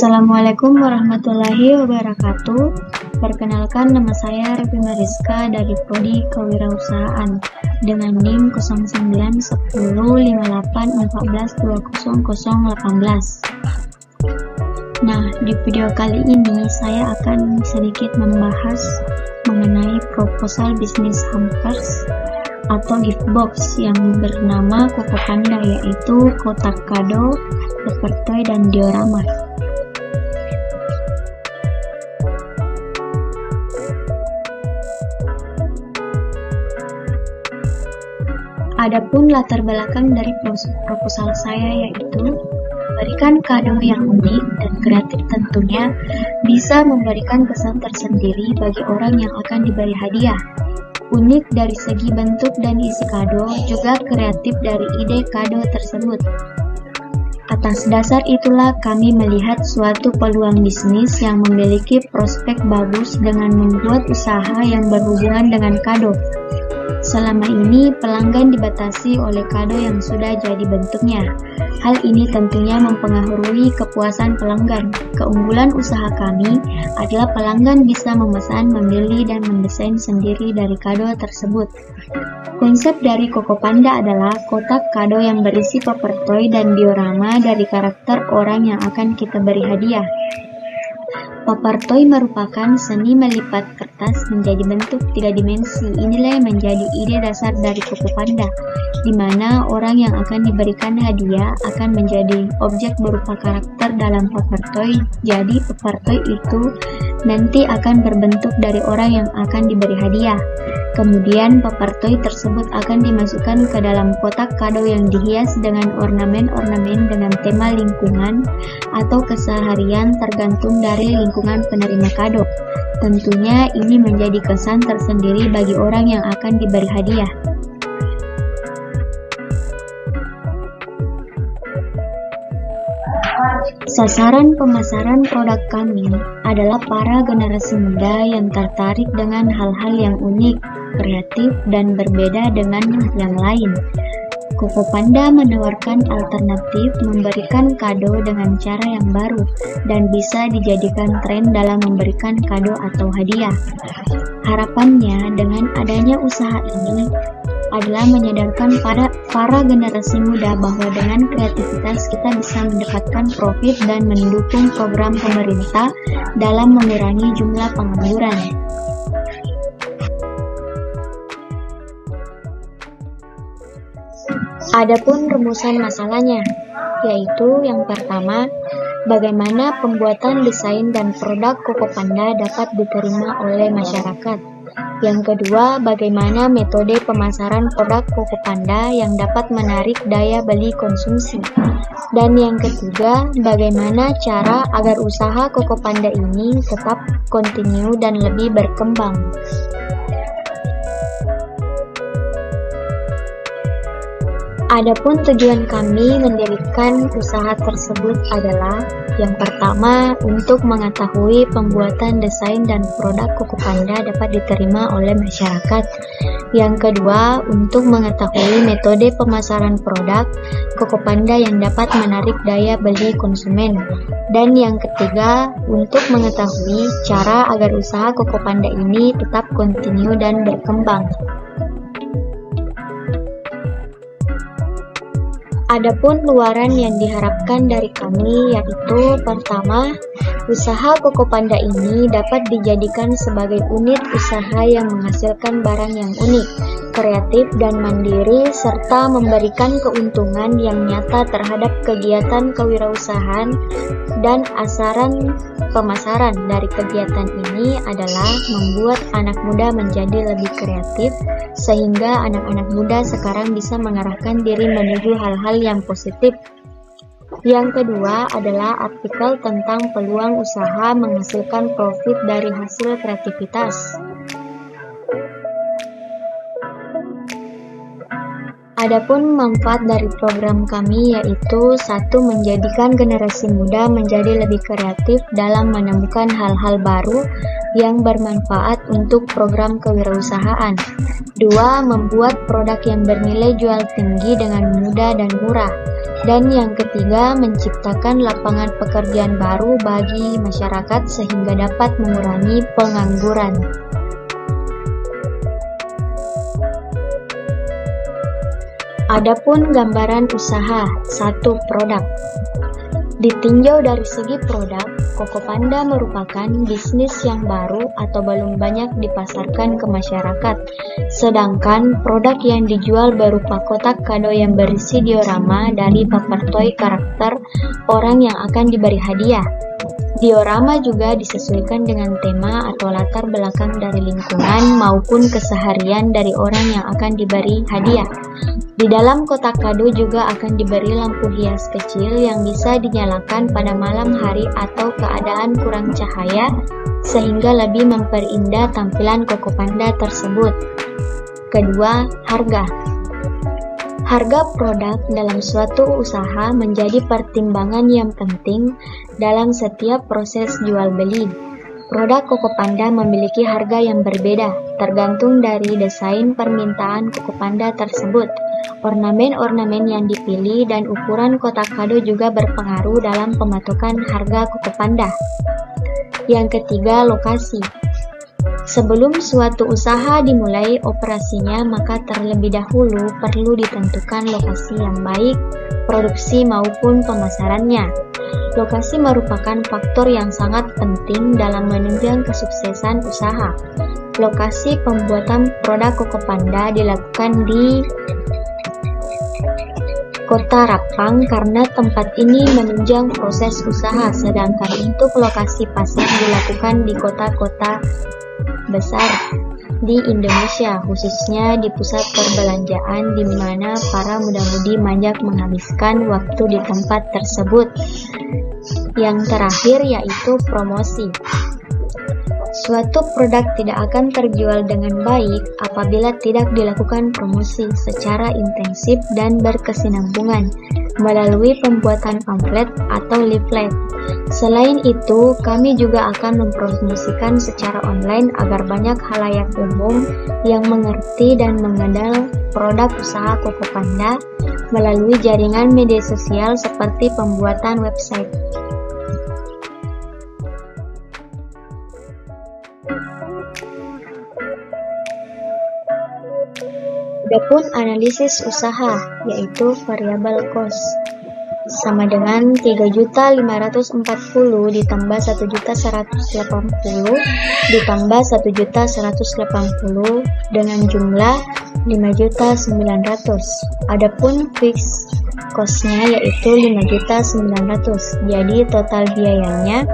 Assalamualaikum warahmatullahi wabarakatuh. Perkenalkan, nama saya Revi Mariska dari Prodi Kewirausahaan dengan NIM 091058142018. Nah, di video kali ini saya akan sedikit membahas mengenai proposal bisnis hampers atau gift box yang bernama Koko Panda, yaitu kotak kado, paper toy, dan diorama. Adapun latar belakang dari proposal saya yaitu memberikan kado yang unik dan kreatif, tentunya bisa memberikan kesan tersendiri bagi orang yang akan diberi hadiah. Unik dari segi bentuk dan isi kado, juga kreatif dari ide kado tersebut. Atas dasar itulah kami melihat suatu peluang bisnis yang memiliki prospek bagus dengan membuat usaha yang berhubungan dengan kado. Selama ini pelanggan dibatasi oleh kado yang sudah jadi bentuknya. Hal ini tentunya mempengaruhi kepuasan pelanggan. Keunggulan usaha kami adalah pelanggan bisa memesan, memilih, dan mendesain sendiri dari kado tersebut. Konsep dari Koko Panda adalah kotak kado yang berisi paper toy dan diorama dari karakter orang yang akan kita beri hadiah. Paper toy merupakan seni melipat kertas menjadi bentuk 3 dimensi. Inilah yang menjadi ide dasar dari Koko Panda, di mana orang yang akan diberikan hadiah akan menjadi objek berupa karakter dalam paper toy. Jadi paper toy itu nanti akan berbentuk dari orang yang akan diberi hadiah. Kemudian paper toy tersebut akan dimasukkan ke dalam kotak kado yang dihias dengan ornamen-ornamen dengan tema lingkungan atau keseharian tergantung dari lingkungan penerima kado. Tentunya ini menjadi kesan tersendiri bagi orang yang akan diberi hadiah. Sasaran pemasaran produk kami adalah para generasi muda yang tertarik dengan hal-hal yang unik, kreatif, dan berbeda dengan yang lain. Koko Panda menawarkan alternatif memberikan kado dengan cara yang baru dan bisa dijadikan tren dalam memberikan kado atau hadiah. Harapannya dengan adanya usaha ini adalah menyadarkan para generasi muda bahwa dengan kreativitas kita bisa mendapatkan profit dan mendukung program pemerintah dalam mengurangi jumlah pengangguran. Adapun rumusan masalahnya, yaitu yang pertama, bagaimana pembuatan desain dan produk Koko Panda dapat diterima oleh masyarakat. Yang kedua, bagaimana metode pemasaran produk Koko Panda yang dapat menarik daya beli konsumsi. Dan yang ketiga, bagaimana cara agar usaha Koko Panda ini tetap kontinu dan lebih berkembang. Adapun tujuan kami mendirikan usaha tersebut adalah yang pertama, untuk mengetahui pembuatan desain dan produk Koko Panda dapat diterima oleh masyarakat. Yang kedua, untuk mengetahui metode pemasaran produk Koko Panda yang dapat menarik daya beli konsumen. Dan yang ketiga, untuk mengetahui cara agar usaha Koko Panda ini tetap kontinu dan berkembang. Adapun luaran yang diharapkan dari kami yaitu pertama, usaha Koko Panda ini dapat dijadikan sebagai unit usaha yang menghasilkan barang yang unik, kreatif, dan mandiri, serta memberikan keuntungan yang nyata terhadap kegiatan kewirausahaan. Dan asaran pemasaran dari kegiatan ini adalah membuat anak muda menjadi lebih kreatif, sehingga anak-anak muda sekarang bisa mengarahkan diri menuju hal-hal yang positif. Yang kedua adalah artikel tentang peluang usaha menghasilkan profit dari hasil kreativitas. Adapun manfaat dari program kami yaitu satu, menjadikan generasi muda menjadi lebih kreatif dalam menemukan hal-hal baru yang bermanfaat untuk program kewirausahaan. 2. Membuat produk yang bernilai jual tinggi dengan mudah dan murah. Dan yang ketiga, menciptakan lapangan pekerjaan baru bagi masyarakat sehingga dapat mengurangi pengangguran. Adapun gambaran usaha satu produk. Ditinjau dari segi produk, Kokopanda merupakan bisnis yang baru atau belum banyak dipasarkan ke masyarakat. Sedangkan produk yang dijual berupa kotak kado yang berisi diorama dari paper toy karakter orang yang akan diberi hadiah. Diorama juga disesuaikan dengan tema atau latar belakang dari lingkungan maupun keseharian dari orang yang akan diberi hadiah. Di dalam kotak kado juga akan diberi lampu hias kecil yang bisa dinyalakan pada malam hari atau keadaan kurang cahaya sehingga lebih memperindah tampilan Kokopanda tersebut. Kedua, harga. Harga produk dalam suatu usaha menjadi pertimbangan yang penting dalam setiap proses jual beli. Produk Kokopanda memiliki harga yang berbeda, tergantung dari desain permintaan Kokopanda tersebut. Ornamen-ornamen yang dipilih dan ukuran kotak kado juga berpengaruh dalam pematokan harga Kokopanda. Yang ketiga, lokasi. Sebelum suatu usaha dimulai operasinya, maka terlebih dahulu perlu ditentukan lokasi yang baik, produksi maupun pemasarannya. Lokasi merupakan faktor yang sangat penting dalam menunjang kesuksesan usaha. Lokasi pembuatan produk Kokopanda dilakukan di Kota Rapang karena tempat ini menunjang proses usaha, sedangkan untuk lokasi pasar dilakukan di kota-kota besar di Indonesia, khususnya di pusat perbelanjaan di mana para muda-mudi banyak menghabiskan waktu di tempat tersebut. Yang terakhir yaitu promosi. Suatu produk tidak akan terjual dengan baik apabila tidak dilakukan promosi secara intensif dan berkesinambungan melalui pembuatan pamflet atau leaflet. Selain itu, kami juga akan mempromosikan secara online agar banyak khalayak umum yang mengerti dan mengenal produk usaha Kokopanda melalui jaringan media sosial seperti pembuatan website. Adapun analisis usaha, yaitu variable cost, sama dengan 3.540 ditambah 1.180 ditambah 1.180 dengan jumlah 5.900. Adapun fixed cost-nya yaitu 5.900. Jadi total biayanya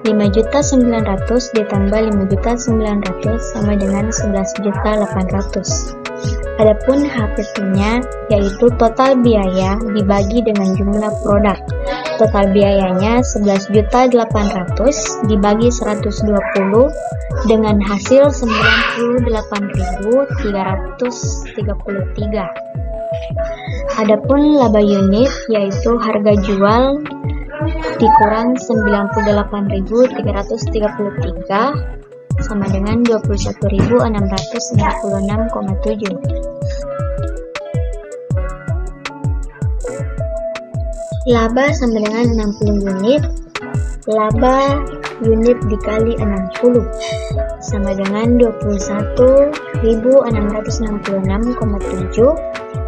5.900 ditambah 5.900 sama dengan 11.800. Adapun HPP-nya yaitu total biaya dibagi dengan jumlah produk. Total biayanya 11.800 dibagi 120 dengan hasil 98.333. Adapun laba unit yaitu harga jual dikurang 98.333 sama dengan 21.696,7. Laba sama dengan 60 unit. Laba unit dikali 60 sama dengan 21.666,7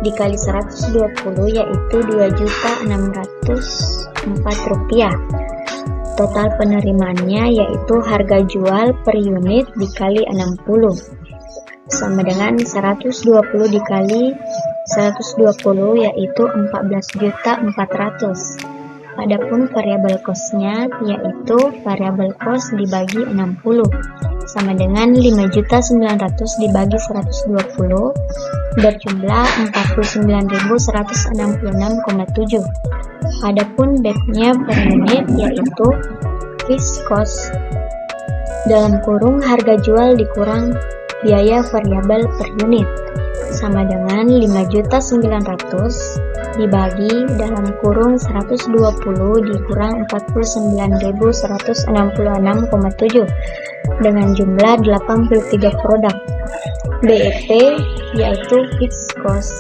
dikali 120 yaitu 2.604 rupiah. Total penerimaannya yaitu harga jual per unit dikali 60 sama dengan 120 dikali 120 yaitu 14.400. Adapun variable cost-nya yaitu variable cost dibagi 60 sama dengan 5.900 dibagi 120 berjumlah 49.166,7. Adapun back-nya per unit yaitu fixed cost dalam kurung harga jual dikurang biaya variabel per unit sama dengan 5.900 dibagi dalam kurung 120 dikurang 49.166,7 dengan jumlah 83 produk. BEP yaitu fixed cost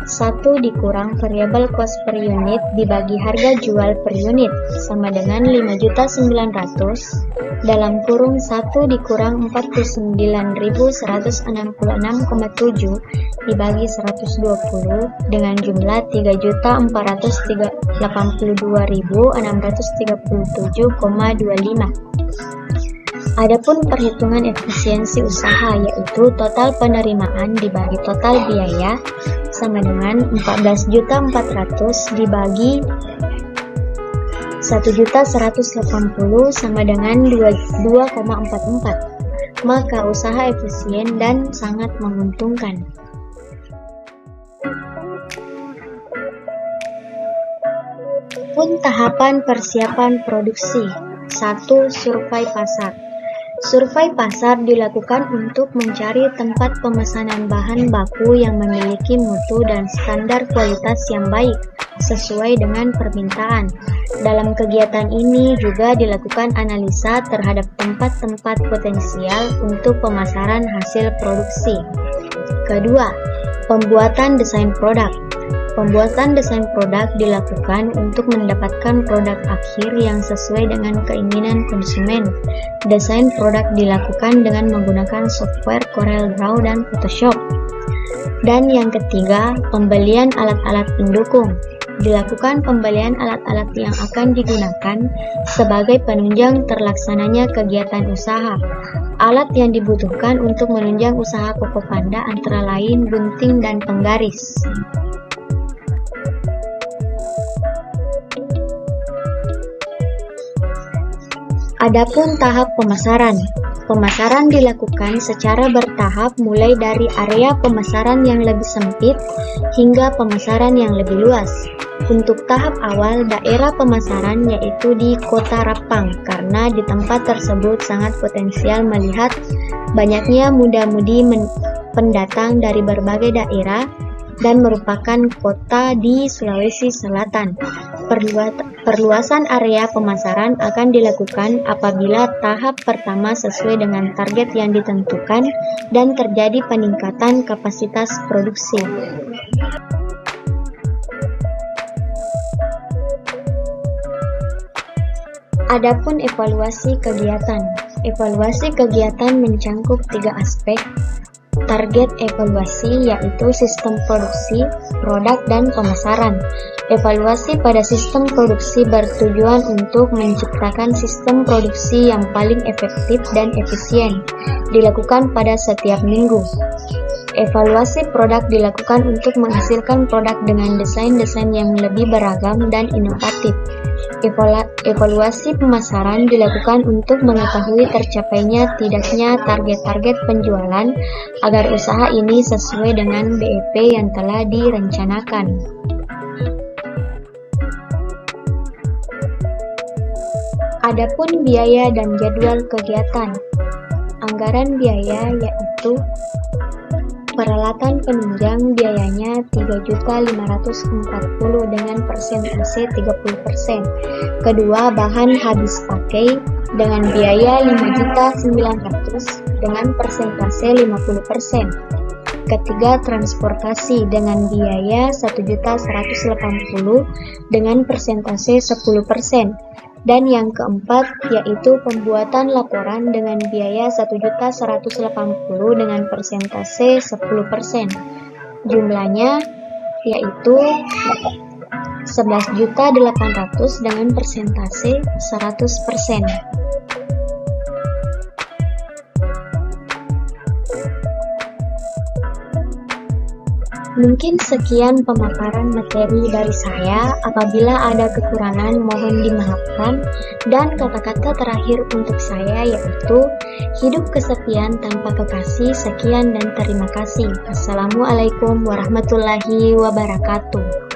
1 dikurang variable cost per unit dibagi harga jual per unit sama dengan 5.900 dalam kurung 1 dikurang 49.166,7 dibagi 120 dengan jumlah 3.482.637,25. Adapun perhitungan efisiensi usaha yaitu total penerimaan dibagi total biaya sama dengan 14.400 dibagi 1.180 sama dengan 2,44. Maka usaha efisien dan sangat menguntungkan. Pun tahapan persiapan produksi. 1. Survei pasar. Survei pasar dilakukan untuk mencari tempat pemesanan bahan baku yang memiliki mutu dan standar kualitas yang baik sesuai dengan permintaan. Dalam kegiatan ini juga dilakukan analisa terhadap tempat-tempat potensial untuk pemasaran hasil produksi. Kedua, pembuatan desain produk. Pembuatan desain produk dilakukan untuk mendapatkan produk akhir yang sesuai dengan keinginan konsumen. Desain produk dilakukan dengan menggunakan software Corel Draw dan Photoshop. Dan yang ketiga, pembelian alat-alat pendukung. Dilakukan pembelian alat-alat yang akan digunakan sebagai penunjang terlaksananya kegiatan usaha. Alat yang dibutuhkan untuk menunjang usaha Koko Panda antara lain gunting dan penggaris. Adapun tahap pemasaran. Pemasaran dilakukan secara bertahap mulai dari area pemasaran yang lebih sempit hingga pemasaran yang lebih luas. Untuk tahap awal, daerah pemasaran yaitu di Kota Rapang karena di tempat tersebut sangat potensial melihat banyaknya muda-mudi pendatang dari berbagai daerah dan merupakan kota di Sulawesi Selatan. Perluasan area pemasaran akan dilakukan apabila tahap pertama sesuai dengan target yang ditentukan dan terjadi peningkatan kapasitas produksi. Adapun evaluasi kegiatan. Evaluasi kegiatan mencangkup 3 aspek. Target evaluasi yaitu sistem produksi, produk, dan pemasaran. Evaluasi pada sistem produksi bertujuan untuk menciptakan sistem produksi yang paling efektif dan efisien, dilakukan pada setiap minggu. Evaluasi produk dilakukan untuk menghasilkan produk dengan desain-desain yang lebih beragam dan inovatif. Evaluasi pemasaran dilakukan untuk mengetahui tercapainya tidaknya target-target penjualan agar usaha ini sesuai dengan BEP yang telah direncanakan. Adapun biaya dan jadwal kegiatan. Anggaran biaya yaitu peralatan penunjang biayanya 3.540 dengan persentase 30%. Kedua, bahan habis pakai dengan biaya 5.900 dengan persentase 50%. Ketiga, transportasi dengan biaya 1.180 dengan persentase 10%. Dan yang keempat yaitu pembuatan laporan dengan biaya 1.180 dengan persentase 10%. Jumlahnya yaitu 11.800 dengan persentase 100%. Mungkin sekian pemaparan materi dari saya. Apabila ada kekurangan mohon dimaafkan. Dan kata-kata terakhir untuk saya yaitu hidup kesepian tanpa kekasih. Sekian dan terima kasih. Assalamualaikum warahmatullahi wabarakatuh.